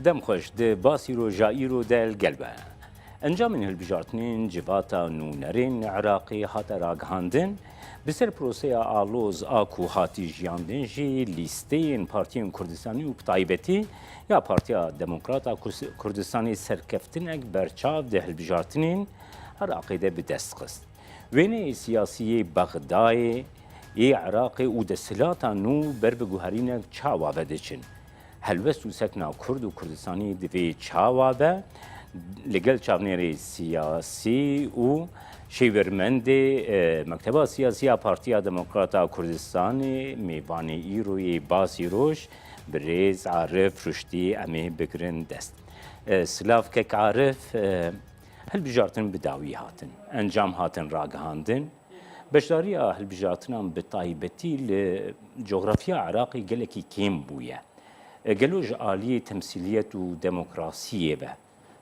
دم خوش ده باسی رو جایی رو دل گلبه انجام این هلبجارتنین جواتا نونرین عراقی هاتا راگهاندن بسر پروسه آلوز آکو هاتی جیاندن جی لیستین پارتیین کردستانی و بطایبتی یا پارتیا دموکراتا کردستانی سرکفتنک برچاو ده هلبجارتنین عراقی ده بدست خست وینه سیاسی بغدای ای عراقی و دسلاتا نو بر بگوهرینک چاوا بدچن هلوست و سکنا کرد و کردستانی دوی چاوا به لگل چاونری سیاسی و شیورمند مکتبه سیاسی پارتیا دموکراتا کردستانی میوانی ایروی باسی روش بریز عارف رشدی امی بگرن دست سلاف که عارف هل بجارتن بداوی هاتن انجام هاتن راگهاندن بشداری هل بجارتن بطایبتی لجغرافیا عراقی گلکی کم بویه گلوج عالی تمثیلیت و دموکراسیه به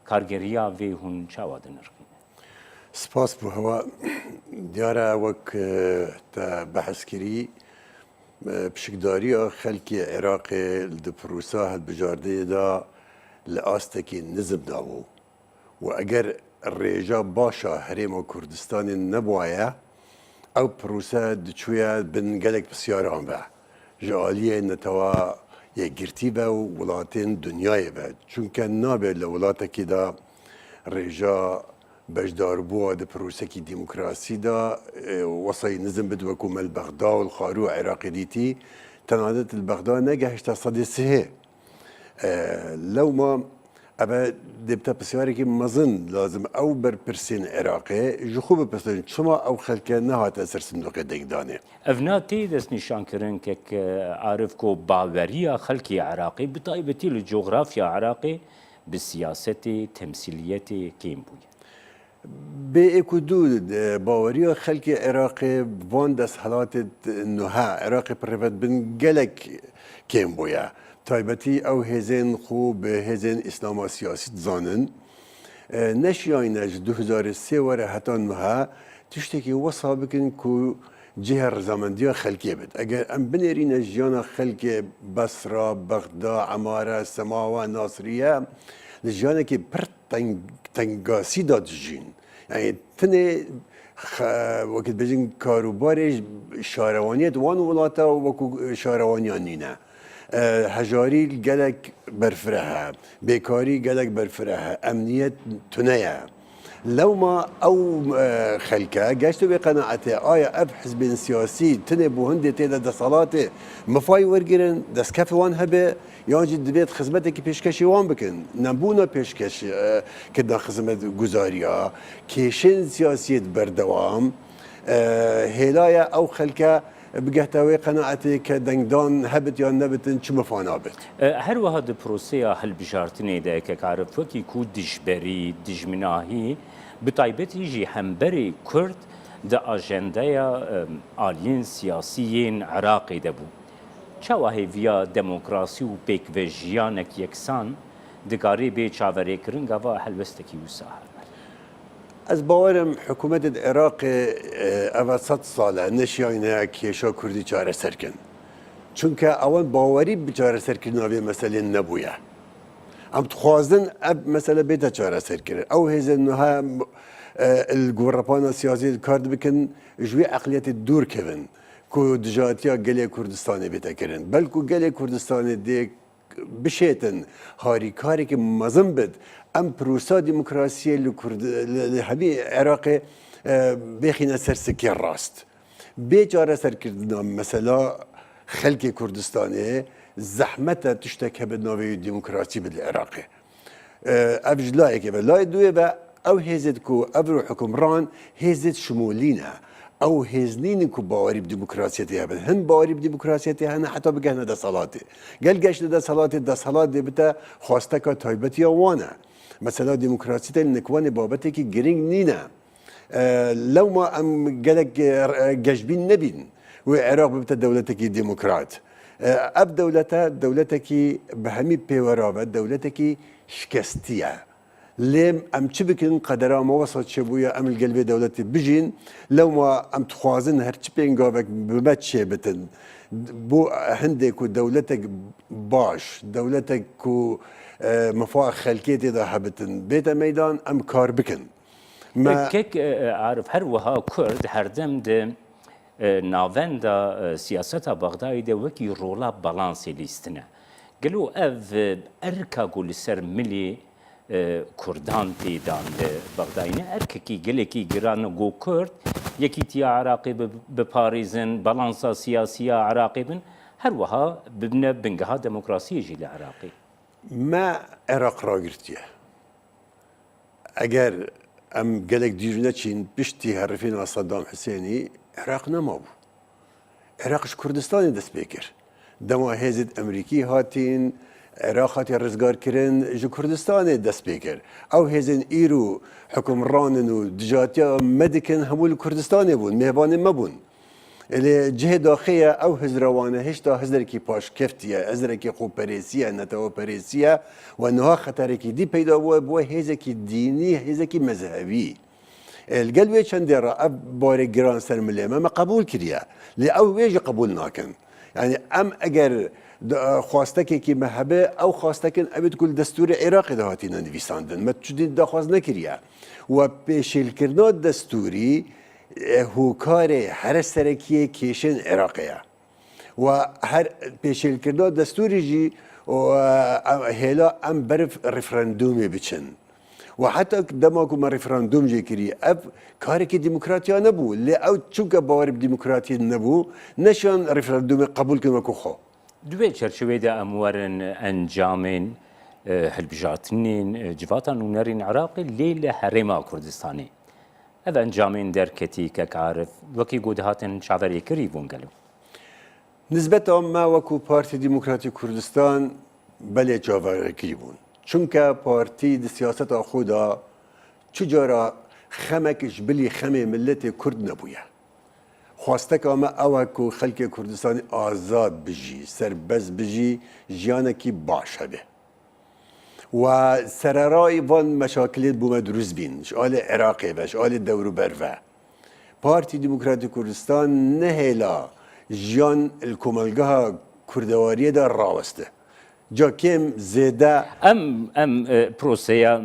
کارگریا وی هون چاواد نرخی سپاس بو هوا دیاره وک تا بحث کری بشکداری خلکی عراق لدپروسا هل بجارده دا لآستکی نزم داو و اگر ریجا باشا حریم و کردستان نبوایه او پروسه دچویا بن گلک بسیاران به جالیه نتوا یه گرتی به ولاتین دنیای به چونکه نابه لولاته که دا ریجا بجدار بوا ده پروسه کی دموکراسی دا وصای نظم بدو وکوم البغداد و الخارو عراقی دیتی تنادت البغداد نگهش تا صدی سهه لو ما ابا دبتا بسیاری که مزن لازم او بر پرسین عراقی جو خوب پرسین شما او خلک نهات اثر صندوق دگدانه افناتی دست نشان کرن که عارف کو باوریا خلکی عراقی بطایبتی لجغرافیا عراقی بالسیاست تمثیلیت کیم بود به اکودود باوریا خلک عراقی وان دست حالات نها عراقی پرفت بن گلک کیم بویا تایبتی او هزین خوب هزین اسلام سیاسی زانن نشیاینج 2003 وره حتی نها تشتکی وصا بکن که جهه رزامندی خلکی بد اگر ام بنرین جیانا خلک بصره بغداد عماره سماوه ناصریه جیانا که پر تنگاسی داد جین یعنی تنه وقت بجین کاروبارش شهروانیت وان ولاتا و شهروانیان نینه هجاری گلک برفره بیکاری گلک برفره امنیت تنیه لو ما او خلکه گشتو به قناعته آیا اب حزب سیاسی تنه بو هنده تیده دستالاته مفای ورگیرن دست کف وان هبه یا جد دبیت خدمتی که پیشکشی وان بکن نبونا پیشکش کدنا خدمت گزاریا کشن سیاسیت بردوام هلایا او خلکه بقهتاوي قناعتي كدنجدان هبت يا نبتن شو مفانابت هر واحد بروسيا هل بجارتني ده كعرف وكي كود دجبري دجمناهي بطيبت يجي همبري كرد ده أجندايا آلين سياسيين عراقي دبو چاوه ويا ديمقراسي و بيك وجيانك يكسان دقاري بي چاوري کرن غوا هلوستكي وساهر از باورم حکومت عراق اول 100 ساله نشیانه کیشا کردی چاره سرکن چونکه اول باوری به چاره سرکن نوی مسئله نبویه ام تخوازن اب مسئله بیتا چاره سرکن او هزن نوها الگورپان سیاسی کارد بکن جوی اقلیت دور کون که دجاتیا گلی کردستانی بیتا کرن بلکو گلی کردستانی دیک بشیتن هاری کاری که مزم بد ام پروسا دموکراسی لکرد لحبی عراق بخینه سرسکی راست بیچاره سرکردنا مثلا خلق کردستانی زحمت تشتکه به نوی دموکراسی بالعراق افجلای که لای دوی با او هزت کو ابرو حکمران هزت شمولینه او هزنين كو باوري بديمقراطيتي هبل هن باوري بديمقراطيتي هن حتى بجهنا ده صلاتي قال جاش ده صلاتي ده صلاه دي بتا خواستك تايبتي وانا مثلا ديمقراطيتي نكوان بابتك جرينج نينا لو ما ام قالك جاجبين نبين وعراق بتا دولتك ديمقراط اب دولتك بهمي بيورابه دولتك شكستيه لم ام چی بکن قدر ما وسط شبویا ام القلبی دولتی بجین لو ما ام تخوازن هر چی بینگاوک بمتشه بتن بو هندك دولتك باش دولتك مفاق خلکیتی دا هبتن بیت میدان ام کار بکن ما كيك عارف هر وها كرد هردم ده ناوندا سياستا بغداد ده وكي رولا بالانسي ليستنا قالوا اف اركا قول سر ملي كردان تيدان بغدادين ارككي قلكي جران جو كرد يكي تي عراقي بباريزن بالانسا سياسيه عراقي بن هر وها ببنى بنقها ديمقراطيه جي العراقي ما عراق را گرتیه اگر ام گلک دیرونه چین پشتی هرفین صدام حسینی عراق نمابو عراقش کردستانی دست بکر دما هزید امریکی هاتین عراق هاتی رزگار کرن جو کردستان دست بکر او هزین ایرو حکمرانن و دجاتیا مدکن همول کردستانی بون مهبان مبون اللي جهه داخليه او هزروانه هشتا هزر کی پاش کفتیه هزر کی خوب پریسیه نتو پریسیه و انها خطر کی دی پیدا بو هزه کی دینی هزه کی مذهبی القلبي چند را اب بار گران سر مليمه ما قبول كريا لاو ويجي قبول ناكن يعني ام اگر خواستك کی مهبه او خواستك ابي تقول دستور عراقي دهاتينا نویساندن ما تشدي دخواز نكريا و پیشل کردن دستوری هوکار هر سرکیه کشن عراقیه و هر پیشل کردن دستوری جی و هلا ام برف رفراندومی بچن و حتی دماغو ما رفراندوم جی کری اب کاری که دموکراتیا نبو لی او چونکه باور بدموکراتی نبو نشان رفراندوم قبول کنه که خو دوی چرچوه ده اموارن انجامین هلبجاتنین جواتان نونرین عراقي ليلة هرما كردستاني هذا انجامين دركتي كعارف وكي قدهاتن شعبري كريبون قالوا نسبت ما وكو بارتي ديمقراطي كردستان بله جاور كريبون چونکه پارتی د سیاست خدا چجورا خمکش بلی خمه ملت کرد نبویه خواسته که اما اوه که خلق کردستان آزاد بجی سربز بجی جیانه کی باشه به و سررای وان مشاکلات بومه دروز بین شعال عراقی و شعال دورو بروه پارتی دموکراتی کردستان نهیلا جیان الکمالگاه کردواری در راوسته جا کم زیده ام پروسیا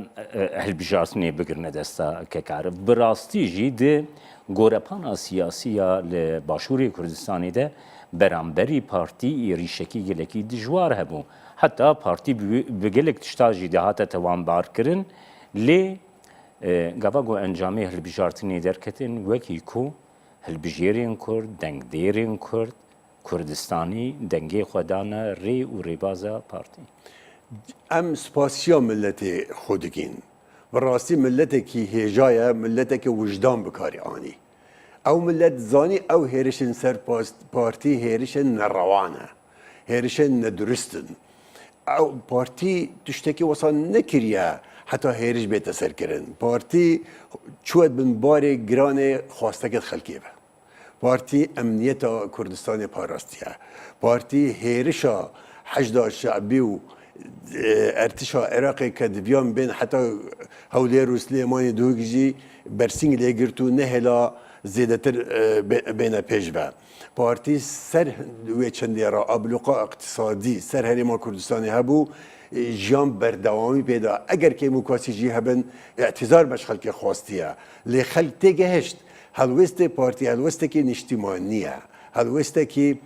هلبجارتنی بگرنه دستا که کار براستی جید گورپانا سیاسیا لباشوری کردستانی ده برانبری پارتی ریشکی گلکی دجوار هبو حتی پارتی بگلک تشتاجی دهات توان بار کرن لی گاواگو انجامی هلبجارتنی درکتن وکی کو هلبجیرین کرد دنگ دیرین کرد کردستانی دنگی خودانه ری و ریبازا پارتی ام سپاسیا ملت خودگین و راستی ملت کی هجایه ملت کی وجدان بکاری آنی او ملت زانی او هیرشن سر پارتی هیرشن نروانه هیرشن ندرستن او پارتی تشتکی وصل نکریه حتی هیرش بیت سر کرن پارتی چود بن بار گران خواستگت خلقی به پارتی امنیت کردستان پاراستیه پارتی هیرشا حشد شعبی و ارتشا عراقی که دیان بین حتی هولی روسلیمانی دوگجی برسینگ لیگرتو نهلا زیادتر بین پیش به پارتی سر وی چندی را ابلوقا اقتصادی سر هریما کردستانی هبو جام بردوامی پیدا اگر که مکاسی جی هبن اعتذار بش خلق خواستیه لی خلق تگهشت هلوست پارتی هلوست که نشتیمانیه هلوست که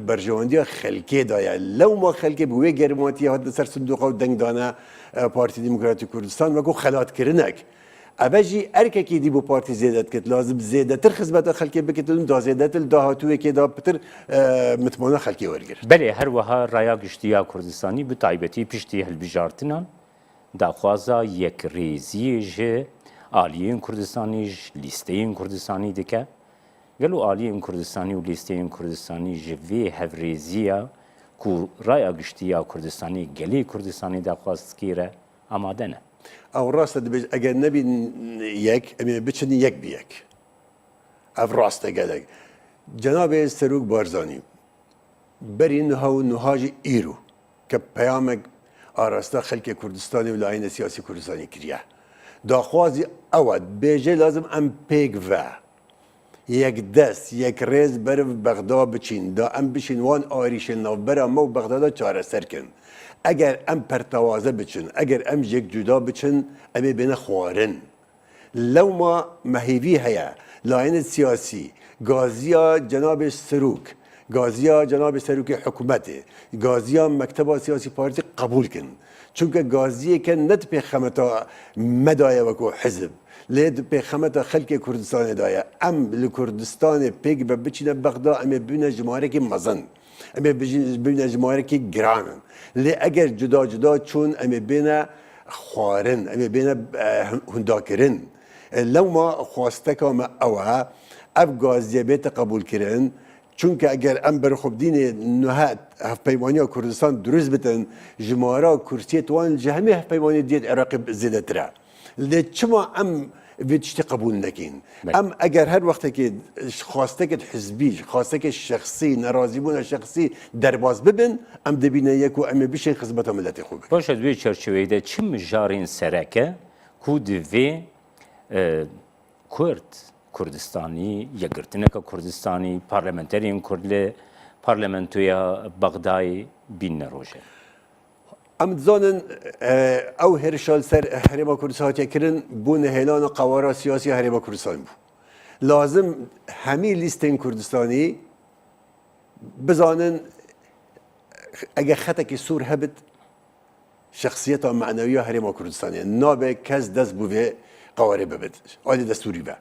برجواندی خلقی دایا لو ما خلقی بوی گرماتی هات سر صندوق و دنگ دانه پارتی دموکراتی کردستان و گو خلات کرنک ابجی ارکه کی دی بو پارتی زیادت کت لازم زیادتر خدمت خلقی بکتون دا زیادت دهاتوی که دا بتر متمانه خلقی ورگر بله هر وها رایا گشتیا کردستانی به تایبتی پشتی هلبجارتنان داخوازا یک ریزی جه آلیین کردستانی لیستین کردستانی دکه گلو آلیین کردستانی و لیستین کردستانی جوی هفریزیا کو رایا گشتیا کردستانی گلی کردستانی داخواست کیره آماده نه او راست دبج اگر نبی یک امی بچنی یک بی یک او راست گلگ جناب سروک بارزانی بری نهاو نهاج ایرو که پیامک آراسته خلق کردستانی و لاین سیاسی کردستانی کریه داخوازی اود بیجه لازم ام پیگ و یک دست یک ریز بر بغداد بچین دا ام بشین وان آریش نو برا مو بغداد چاره سر کن اگر ام پرتوازه بچن اگر ام یک جدا بچن ام بین خوارن لو ما مهیوی هیا لاین سیاسی گازیا جناب سروک گازیا جناب سروک حکومت گازیا مکتب سیاسی پارتی قبول کن چونکه گازیه که ند به خمتا مدایه وکو حزب لید به خمتا خلق کردستان دایه ام لکردستان پیگ بچینه بغدا ام بینه جماره که مزن ام بینه جماره که گرانن لی اگر جدا جدا چون ام بینه خوارن ام بینه هنداکرن لو ما خواسته که ما اوها اف گازیه بیت قبول کرن چونکه اگر ام بر خوب دین نهات هف پیمانی کردستان درست بتن جمهورا کرسیت وان جهمی هف پیمانی دیت عراق زیاده تره لی چما ام ویتشتی قبول نکین ام اگر هر وقت که خواسته که حزبی خواسته که شخصی ناراضی بونه شخصی درباز ببین ام دبینه یکو ام بیشین خدمت ملت خوب باشه دوی چرچوه ده چه مجارین سرکه کود وی کرد کردستانی یا گرتنک کردستانی پارلمنترین کردله پارلمنتویا بغدای بین روشه ام زانن او هرشال سر هرما کردستان کرن بون هلان قوارا سیاسی هرما کردستان بو لازم همی لیستین کردستانی بزانن اگه خطکی سور هبت شخصیت معنویه هرما کردستانی نابه کس دست بوه قواره ببد آلی دستوری به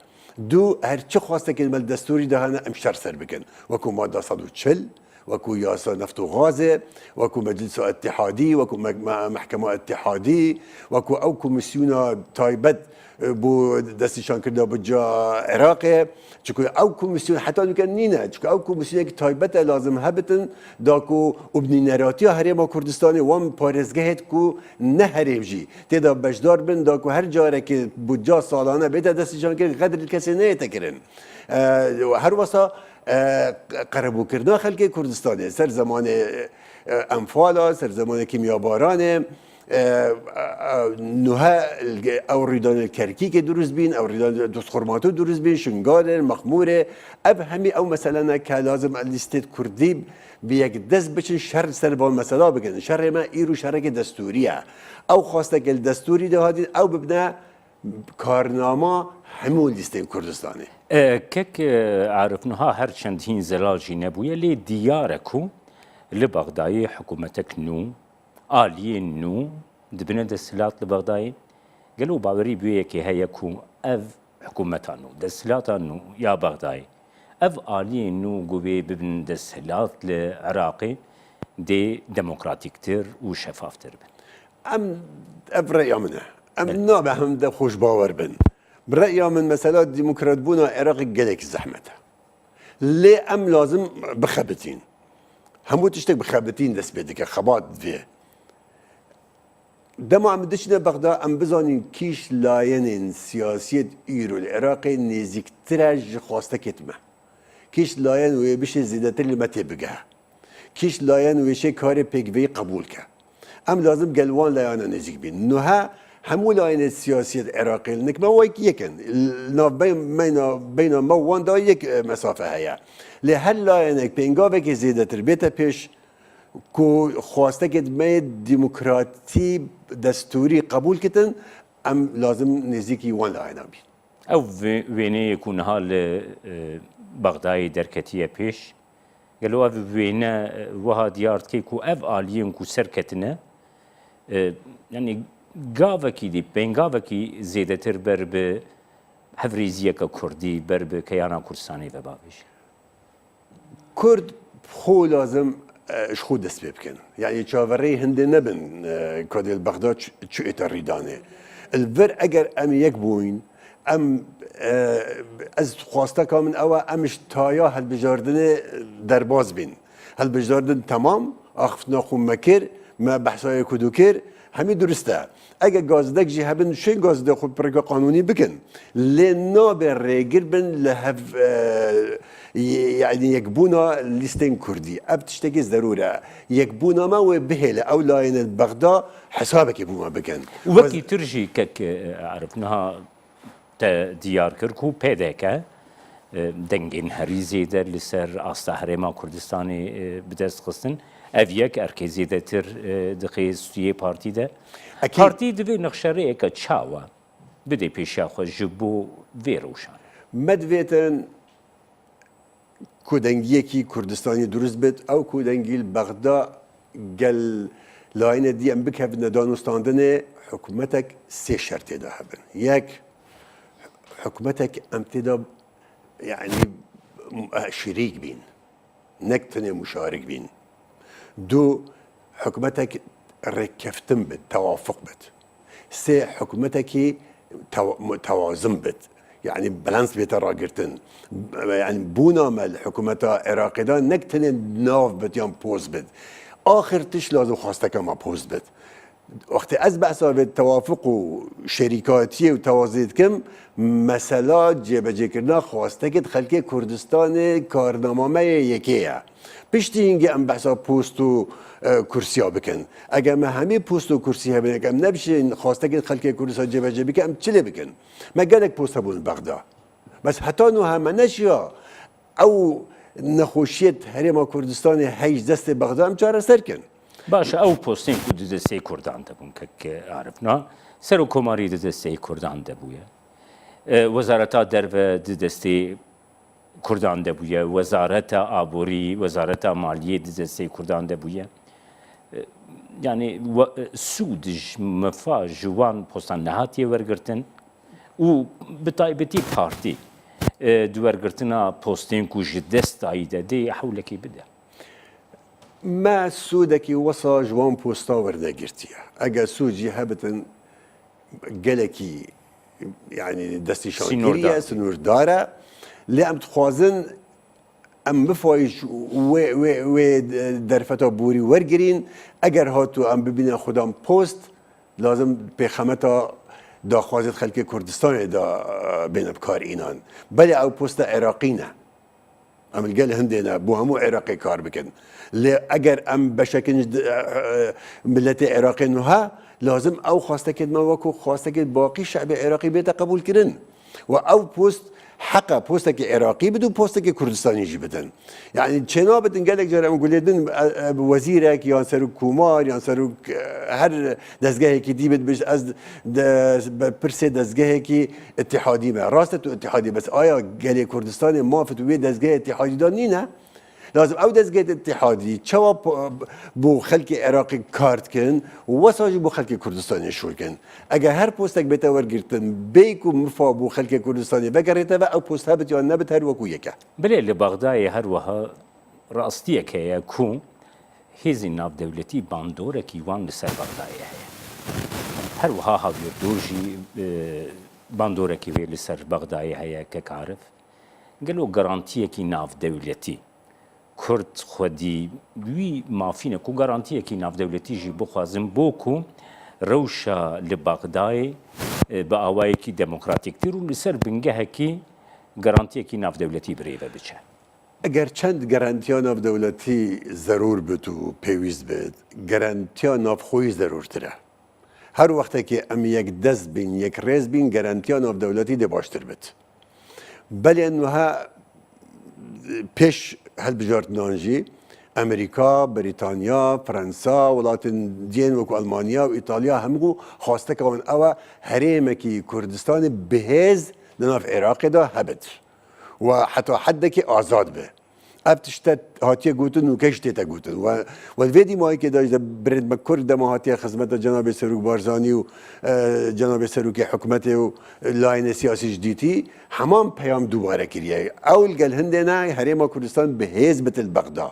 دو هر چه خواسته که مل دستوری دهانه امشار سر بکن وکو ماده 140 وكو ياسا نفط وغازة وكو مجلس اتحادي وكو محكمة اتحادي وكو او كوميسيونا تايبت بو دستشان كردا بجا عراقي چكو او كوميسيون حتى لو كان نينا چكو او كوميسيون تايبت لازم هبتن داكو ابنينراتيا هريما كردستاني وام پارزگهت كو نهريم جي تدا بجدار بن داكو هر جاره که بجا سالانه بيتا دستشان كر قدر الكسي نيتكرن هر وسا قربو کردن خلق کردستان سر زمان انفالا سر زمان کیمیاباران نوها او ریدان الکرکی که درست بین او ریدان دوست خرماتو درست بین شنگال مخموره اب همی او مثلا که لازم لیستت کردی به یک دست بچن شر سر با مثلا بگن شر ما ایرو شرک دستوریه او خواسته که دستوری دهادین او ببنه کارنامه همون لیستین کردستانه كك عرفناها هر چند هين زلاجي نبوية لي دياركو لبغداي حكومتك نو آلية نو دبنا دستلات لبغداي قالوا باوري بيكي هيكو اف حكومتا نو دستلاتا نو يا بغداي اف آلية نو قوي ببن دستلات لعراقي دي ديمقراطيكتر وشفافتر ام افرق منه ام نابع هم ده خوش باور بن برأيي من مسألة ديمقراط بونا عراق جلك زحمته ليه ام لازم بخبتين همو تشتك بخبتين دس بيدك خبات فيه ده ما عم دشنا بغداد ام بزانين كيش لاين سياسية ايرو العراقي نزيك تراج خواسته كتمه كيش لاين ويبش زيادة اللي ما تبقى كيش لاين ويشي كاري بيقوي قبول كه ام لازم قلوان لايانا نزيك بين نوها همو لاين السياسية العراقية لأنك ما هو يكن بين موان دا يك مسافة هيا لهل لاينك بينقابك زيادة تربيتها بيش كو خواستك ما ديمقراطي دستوري قبول كتن ام لازم نزيكي وان لاينا بي او ويني يكون هال بغداي دركتية بيش قالوا اف وينا وها ديارت كيكو اف آليين كو سركتنا يعني گاوکی دی پنگاوکی زیاده تر بر به هفریزیه که کردی بر به کیانا کردستانی و بابیش کرد خو لازم شخو دست بکن یعنی چاوری هنده نبن کادیل بغداد چو اتریدانه الور اگر ام یک بوین ام از خواسته کامن او امش تایا هل بجاردن درباز بین هل بجاردن تمام اخفتنا خو مکر ما بحثای کدو کر همین درسته اگه گازدک جی هبن شین گازدک خود پرگا قانونی بکن لنا به ریگر بن لهف يعني يكبونا ليستين كردي ابتشتكي ضروره يكبونا ما وبهله او لاين بغداد حسابك يبوما بكن وكي ترجي كك عرفناها ديار كركو بيدك دنگین هری زیده لسر آستا هرما کردستانی بدست خستن اف یک ارکی زیده تر دقیق سویه پارتی ده پارتی دوی نقشره که چاوه بده پیشا خود جبو ویروشان مدویتن کودنگیکی کردستانی درست بید او کودنگیل بغدا گل لاین دی ام بکهفن دانستاندن حکومتک سه شرطی ده هبن یک حکومتك امتدى يعني شريك بين نكتني مشارك بين دو حكومتك ركفتن بت توافق بت سي حكومتك توازن بت يعني بالانس بيت راقرتن يعني بونا مال حكومة عراقي دا نكتني ناف بت يان بوز بت آخر تش لازم خواستك ما بوز بت وقتی از بحث توافق و شریکاتی و توازیت کم مثلا جبهه کردن خواسته که خلک کردستان کارنامه یکیه پشتی اینکه ام بحث پست و کرسی ها بکن اگر ما همه پست و کرسی ها بکن ام نبشه خواسته که خلک کردستان جبهه بکن ام چله بکن ما گلک پست بون بغدا بس حتی نو هم نشیا او نخوشیت هرما کردستان هیچ دست بغدا ام چاره سر کن باشه او پستین کو دسته کردان دبون که عرفنا سر کماری دسته کردان دبویه وزارت درو دسته کردان دبویه وزارت آبوری وزارت مالیه دسته کردان دبویه yani سودج مفا جوان پستان نهاتیه ورگرتن و بتایبتی پارتی دورگرتنا پستین کو جدست آیده دی حولکی بده ما سودكي وصا جوان بوستا وردا قرتيا اجا سوجي هبتن قلكي يعني دستي شانكيريا سنور دارا اللي ام تخوازن ام بفايش و درفتا بوري ورقرين اگر هاتو ام ببين خدام بوست لازم بخمتا دا خوازت خلق كردستان دا بين بكار اينان بلي او بوستا عراقينا ام القل هندنا بو همو عراقي كار بكن اگر ام بشكل ملت عراقي نها لازم او خواسته كد ما وكو خواسته كد باقي شعب عراقي بيت قبول كرن و او بوست حقا بوستك عراقي بدو بوستك كردستاني يجي بدن يعني چنا بدن قالك جرا مقولدن وزيرك يان سرو كومار يان سرو هر دزگاهي كي دي بد از برسي دزگاهي كي اتحادي ما راست اتحادي بس آيا قال كردستان ما فتوي دزگاه اتحادي دانينا لازم او دزگاه اتحادي چوا بو خلق عراقي كارت كن وساج بو خلق كردستاني شول كن اگر هر پوستك بيتا ورگرتن بيكو مفا بو خلق كردستاني وگريتا او پوست هبت يا نبت هر وكو يكا بلي لبغداي هر وها راستيك هي كون هزي ناف دولتي باندورك يوان لسر بغداي هر وها هاوير دوجي باندورك يوان لسر بغداي هي كعارف قالوا garantiye ki nav devleti Kurd xwedî wî mafîne ku garantiye ki nav devletî jî bixwazin bo ku rewşa li Bexdayê bi awayekî demokratîktir û li ser bingehekî garantiyekî nav devletî birêve biçe. اگر چند گارانتیا ناف دولتی ضرور بد و پیوست بد گارانتیا ناف خوی ضرور تره هر وقت که ام یک دست بین یک ریز بین گارانتیا ناف دولتی ده باشتر بد بلی انها پیش هل بجارت نانجی امریکا، بریتانیا، فرانسا، ولات دین و آلمانیا و ایتالیا همگو خواسته که او هریم کی کردستان بهز لناف عراق ده هبت و حتی حد که آزاد به اب تشتت هاتیه گوتن و کشتی تا گوتن و الویدی مایی که داشت برد مکر دم هاتیه خدمت جناب سروک بارزانی و جناب سروک حکومت و لاین سیاسی جدیدی همان پیام دوباره کریه اول گل هنده نه هریم کردستان بهز بتل بغدا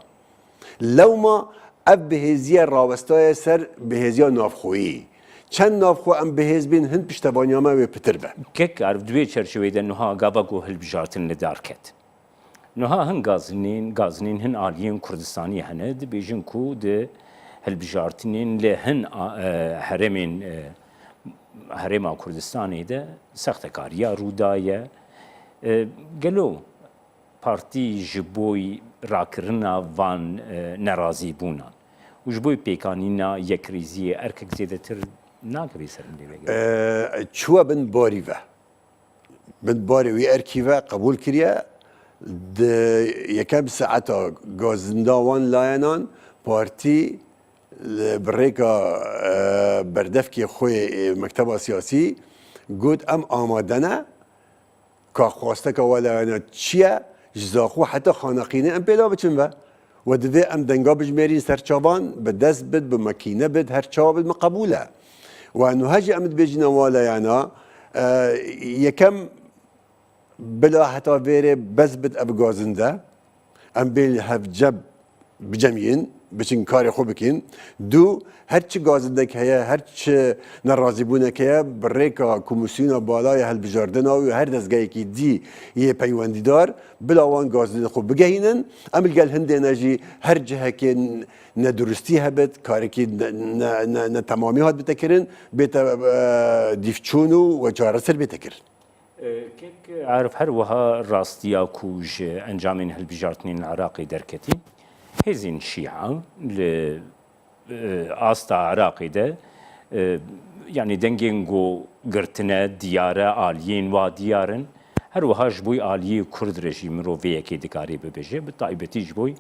لو ما اب بهزیه راوستای سر بهزیه نافخویی چند نافخو ام بهز بین هند پشتوانیامه و پتر به کک عرف دوی چرچویده نها گابگو هلبجارتن ندارکت نها هن گازنین هن آلیین کردستانی هند بیجن کو ده هلبجارتنین له هن هرمین هرما کردستانی ده سخت کاریا رودایه گلو پارتی جبوی راکرنا وان نرازی بونان و جبوی پیکانینا یک ریزی ارکک زیده تر ناکبی سرم دی بگه چوا بن باری و وی ارکی و قبول کریا یکم ساعتا گازنداوان لایەنان پارتی برێکا بەردەفکی خۆی مەکتەبا سیاسی گوت ئەم ئامادەنە کا خواستەکەوە لایەنە چییە ji zaxwe heta xaneqînê em pêda biçin ve we divê em denga bijmêrîn serçavan bi dest bid bi makîne bid her çawa bid min qebûl e we nuha jî em dibêjîne wa leyana yekem bila heta vêrê bez bid ev gazin de em bê hevceb bicemîn biçin karê xwe bikin du her çi gazindek heye her çi nerazîbûnek heye bi rêka komîsyona balaya hilbijardina û her dezgehekî dî yê peywendîdar bila wan gazindê xwe bigehînin em li gel hindê jî her cihekê neduristî hebit karekî netemamî hat bite kirin bête dîvçûn û we çareser bête kirin. كيك عارف هر وها راستيا كوج انجامين هالبجارتنين العراقي دركتي هزين شيعة لآستا عراقي ده يعني دنجينجو قرتنا ديارة آليين وديارن هر وها جبوي آليي كرد رجيم روفية كي دكاري ببجي بالطائبتي جبوي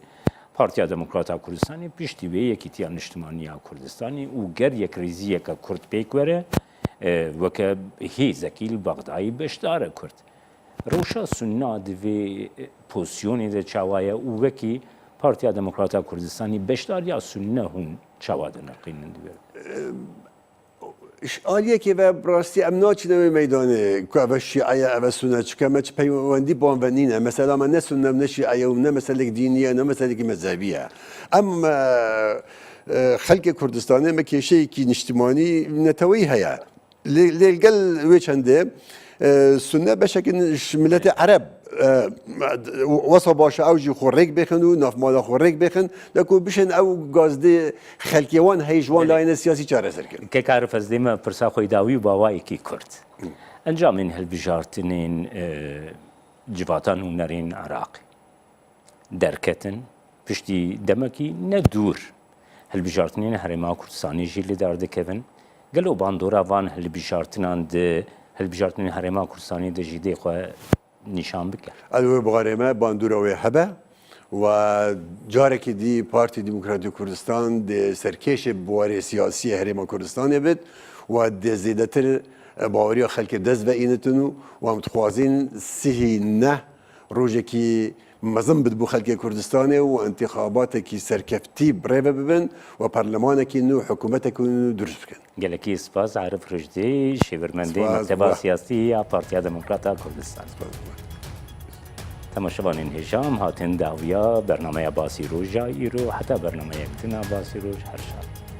بارتيا ديمقراطا كردستاني بيشتي ويه كيتيا نجتمانيا كردستاني وقر يك ريزية كرد بيكوره وەکە هێزەکی بەغدایی بەشدارە کورد ڕەوشە سوننا divê پۆزیسیۆنێ de çawaya û wekî Partiya Demokrata Kurdistanî beşdariya sunne hûn çawa dinirqînin divê aliyekê ve rastî em naçîne wê meydanê ku ev şîaya ev sune çike me çi peywendî banvenîne mesela me ne sunnem ne şîaya û ne meselek dîniye ne meselekî mezhebi ye em xelkê Kurdistanê me kêşeyekî niştimanî netewî heye للقل ويش عندي سنة بشكل ملة عرب وصل باشا أوجي خوريك بخن وناف مالا خوريك بخن لكن بشن أو قصدي خلكيوان هي جوان لاين السياسي شارع سركن كيك عارف از ديما برسا خوي داوي وباواي كي كرد انجام من هالبجارتنين جواتان ونرين عراقي دركتن پشتی دمکی ندور هالبجارتنين هرما كردستاني جيلي دارده كفن گلو باندورا وان هالبجارتنان ده هالبجارتنين هرما كردستاني ده جيدي خو نشان بکر. الو بغارمه باندورا و هبه و جارك دي بارتي ديمقراطي كردستان ده سركش بواري سياسي هرما كردستان بيت و ده زيادتر باوريا خلق دز و اینتونو و متخوازين سهي نه روجكي مزن بدبو خلق كردستان و انتخاباتكي سركفتي بريفه ببن و برلمانكي نو حكومتكي نو درست بكن. گلکی سپاس عارف رشدی شیورمندی مکتب سیاسی پارتیا دموکراتا کردستان. تماشاوانین هشام هاتن داویا برنامه باسی روز جایی رو حتی برنامه یکتنا باسی روز هر شب.